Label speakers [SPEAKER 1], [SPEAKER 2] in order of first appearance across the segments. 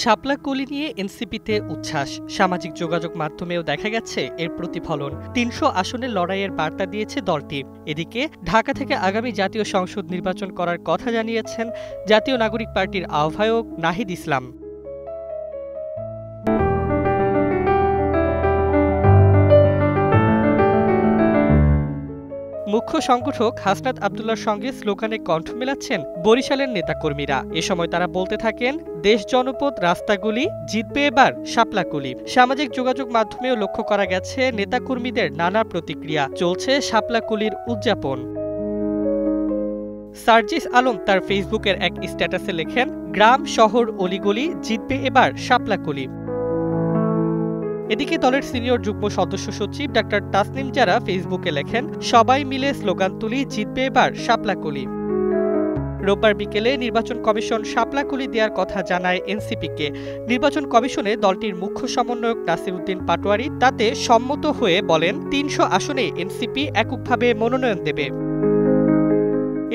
[SPEAKER 1] শাপলা কলি নিয়ে এনসিপিতে উচ্ছ্বাস, সামাজিক যোগাযোগ মাধ্যমেও দেখা গেছে এর প্রতিফলন। ৩০০ আসনের লড়াইয়ের বার্তা দিয়েছে দলটি। এদিকে ঢাকা থেকে আগামী জাতীয় সংসদ নির্বাচন করার কথা জানিয়েছেন জাতীয় নাগরিক পার্টির আহ্বায়ক নাহিদ ইসলাম। মুখ্য সংগঠক হাসনাত আবদুল্লাহর সঙ্গে স্লোগানে কণ্ঠ মেলাচ্ছেন বরিশালের নেতাকর্মীরা। এ সময় তারা বলতে থাকেন, দেশ জনপদ রাস্তাগুলি, জিতবে এবার শাপলাকলি। সামাজিক যোগাযোগ মাধ্যমেও লক্ষ্য করা গেছে নেতাকর্মীদের নানা প্রতিক্রিয়া। চলছে শাপলাকলির উদযাপন। সার্জিস আলম তার ফেসবুকের এক স্ট্যাটাসে লেখেন, গ্রাম শহর অলিগলি, জিতবে এবার শাপলাকলি। এদিকে দলের সিনিয়র যুগ্ম সদস্য সচিব ডাক্তার তাসনিম জারা ফেসবুকে লেখেন, সবাই মিলে স্লোগান তুলি, জিতবে এবার শাপলাকলি। রোববার বিকেলে নির্বাচন কমিশন শাপলাকলি দেওয়ার কথা জানায় এনসিপিকে। নির্বাচন কমিশনে দলটির মুখ্য সমন্বয়ক নাসির উদ্দিন পাটোয়ারি তাতে সম্মত হয়ে বলেন, ৩০০ আসনে এনসিপি এককভাবে মনোনয়ন দেবে।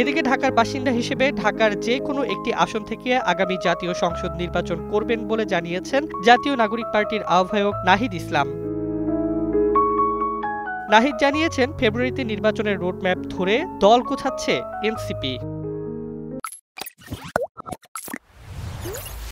[SPEAKER 1] এদিকে ঢাকার বাসিন্দা হিসেবে ঢাকার যে কোনো একটি আসন থেকে আগামী জাতীয় সংসদ নির্বাচন করবেন বলে জানিয়েছেন জাতীয় নাগরিক পার্টির আহ্বায়ক নাহিদ ইসলাম। নাহিদ জানিয়েছেন, ফেব্রুয়ারিতে নির্বাচনের রোডম্যাপ ধরে দল গোছাচ্ছে এনসিপি।